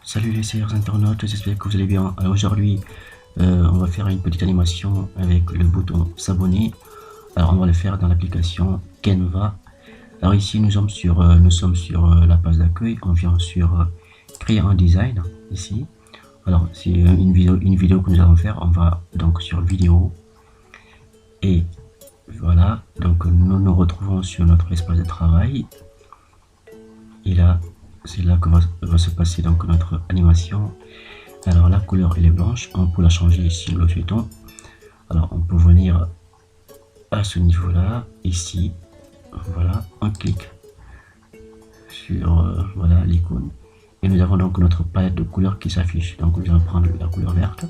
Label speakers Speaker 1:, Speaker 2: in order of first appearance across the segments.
Speaker 1: Salut les chers internautes, j'espère que vous allez bien. Alors aujourd'hui, on va faire une petite animation avec le bouton s'abonner. Alors on va le faire dans l'application Canva. Alors ici nous sommes sur, la page d'accueil. On vient sur créer un design ici. Alors c'est une vidéo que nous allons faire. On va donc sur vidéo et voilà. Donc nous nous retrouvons sur notre espace de travail. Et là, c'est là que va se passer donc notre animation. Alors la couleur elle est blanche, on peut la changer si nous le souhaitons. Alors on peut venir à ce niveau là, ici, voilà, on clique sur voilà l'icône et nous avons donc notre palette de couleurs qui s'affiche. Donc nous allons prendre la couleur verte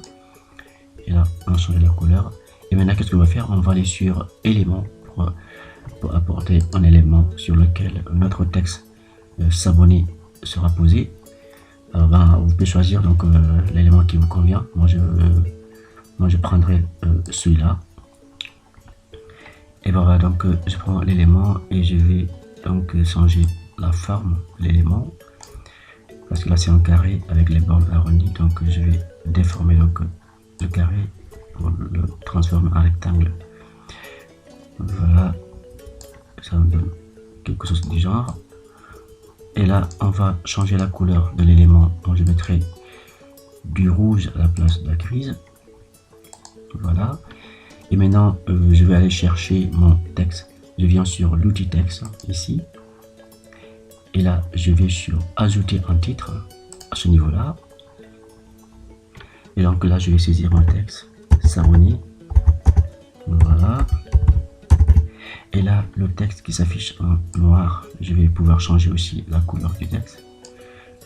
Speaker 1: et là on a changé la couleur. Et maintenant qu'est-ce qu'on va faire? On va aller sur éléments pour apporter un élément sur lequel notre texte s'abonner sera posé. Alors, vous pouvez choisir donc l'élément qui vous convient. Moi je prendrai celui-là. Et voilà, donc je prends l'élément et je vais donc changer la forme de l'élément parce que là c'est un carré avec les bornes arrondies. Donc je vais déformer donc le carré pour le transformer en rectangle. Voilà, ça me donne quelque chose du genre. Et là, on va changer la couleur de l'élément. Donc, je mettrai du rouge à la place de la grise. Voilà. Et maintenant, je vais aller chercher mon texte. Je viens sur l'outil texte, ici. Et là, je vais sur ajouter un titre à ce niveau-là. Et donc là, je vais saisir mon texte, s'abonner. Voilà. Et là, le texte qui s'affiche en noir, je vais pouvoir changer aussi la couleur du texte.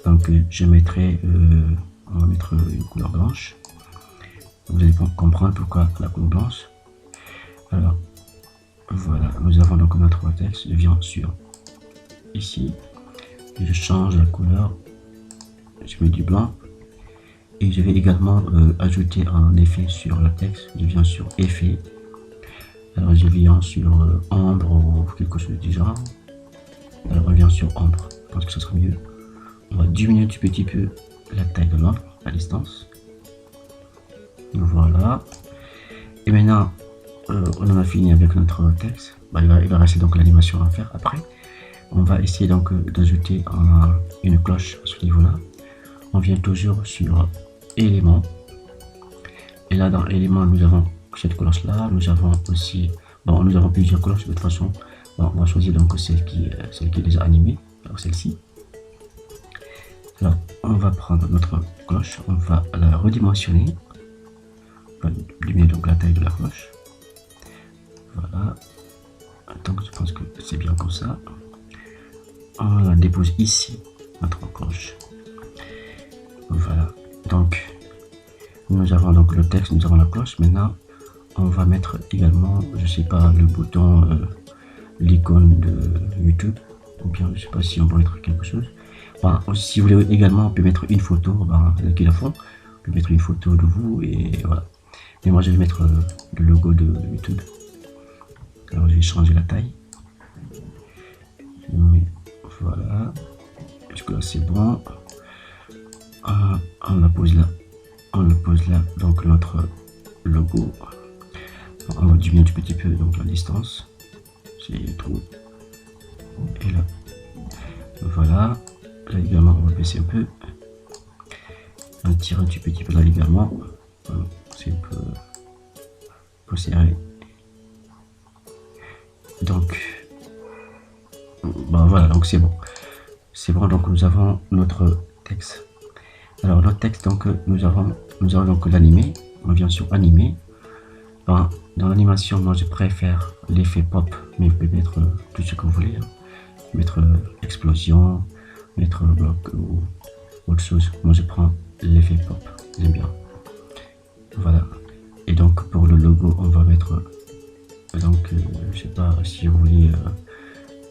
Speaker 1: Donc, je mettrai, on va mettre une couleur blanche. Vous allez comprendre pourquoi la couleur blanche. Alors, voilà, nous avons donc notre texte. Je viens sur ici, et je change la couleur. Je mets du blanc. Et je vais également ajouter un effet sur le texte. Je viens sur effet. Alors je viens sur ombre ou quelque chose du genre. Alors on vient sur ombre, je pense que ce sera mieux. On va diminuer un petit peu la taille de l'ombre, la distance. Voilà. Et maintenant, on en a fini avec notre texte. Il va rester donc l'animation à faire après. On va essayer donc d'ajouter une cloche à ce niveau-là. On vient toujours sur éléments. Et là dans éléments, nous avons cette cloche là, nous avons aussi, nous avons plusieurs cloches de toute façon. On va choisir donc celle qui est déjà animée, alors celle-ci. Alors on va prendre notre cloche, on va la redimensionner, on va diminuer donc la taille de la cloche. Voilà, donc je pense que c'est bien comme ça. On la dépose ici, notre cloche. Voilà, donc nous avons donc le texte, nous avons la cloche. Maintenant on va mettre également, je sais pas, le bouton, l'icône de YouTube, ou bien je sais pas si on peut mettre quelque chose. Si vous voulez également, on peut mettre une photo, qui la font, on peut mettre une photo de vous et voilà. Mais moi je vais mettre le logo de YouTube. Alors je vais changer la taille. Voilà, jusque là c'est bon. On la pose là, donc notre logo. On va diminuer un petit peu donc la distance, c'est trop. Et là, voilà. Là également, on va baisser un peu. On tire un petit peu là également. C'est un peu serré. Donc, voilà, donc c'est bon. C'est bon, donc nous avons notre texte. Alors notre texte, donc nous avons donc l'animé. On vient sur animer. Dans l'animation, moi je préfère l'effet pop, mais vous pouvez mettre tout ce que vous voulez. Mettre explosion, mettre bloc ou autre chose. Moi je prends l'effet pop, j'aime bien. Voilà. Et donc pour le logo, on va mettre, donc je sais pas si vous voulez,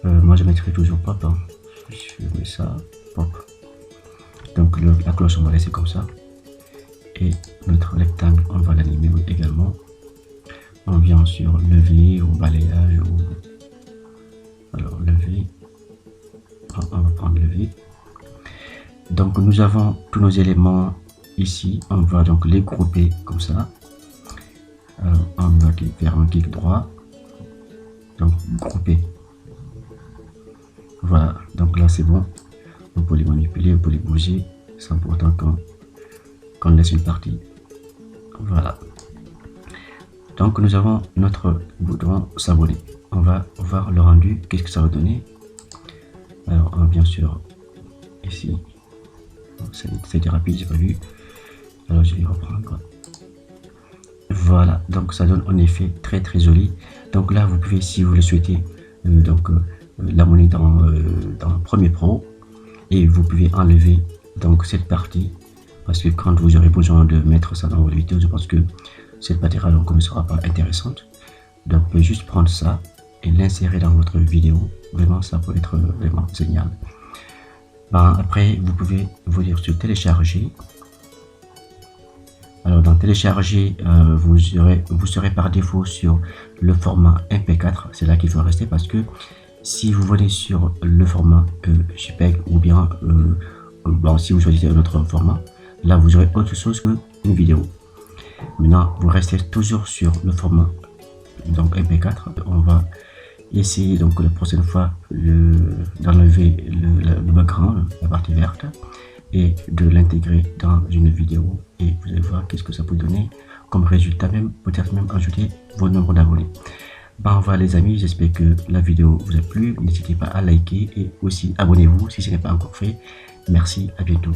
Speaker 1: moi je mettrai toujours pop. Je mets ça, pop. Donc la cloche on va laisser comme ça. Et notre rectangle, on va l'animer également. On vient sur lever ou balayage ou alors lever. On va prendre lever. Donc nous avons tous nos éléments ici, on va donc les grouper comme ça. Alors on va faire un clic droit, donc grouper. Voilà, donc là c'est bon, on peut les manipuler, on peut les bouger sans pour autant qu'on laisse une partie. Voilà, donc nous avons notre bouton s'abonner. On va voir le rendu, qu'est-ce que ça va donner. Alors bien sûr ici c'était rapide, j'ai pas vu, alors je vais reprendre. Voilà, donc ça donne un effet très joli. Donc là vous pouvez, si vous le souhaitez, l'amener dans Premiere Pro, et vous pouvez enlever donc cette partie, parce que quand vous aurez besoin de mettre ça dans votre vidéo, je pense que cette partie-là donc ne sera pas intéressante. Donc vous pouvez juste prendre ça et l'insérer dans votre vidéo. Vraiment, ça peut être vraiment génial. Après, vous pouvez venir sur télécharger. Alors dans télécharger, vous serez par défaut sur le format MP4. C'est là qu'il faut rester, parce que si vous venez sur le format JPEG, ou bien si vous choisissez un autre format, là vous aurez autre chose qu'une vidéo. Maintenant, vous restez toujours sur le format donc MP4. On va essayer donc la prochaine fois d'enlever le background, la partie verte, et de l'intégrer dans une vidéo, et vous allez voir qu'est-ce que ça peut donner comme résultat, même peut-être même ajouter vos nombres d'abonnés. Voilà les amis, j'espère que la vidéo vous a plu. N'hésitez pas à liker et aussi abonnez-vous si ce n'est pas encore fait. Merci, à bientôt.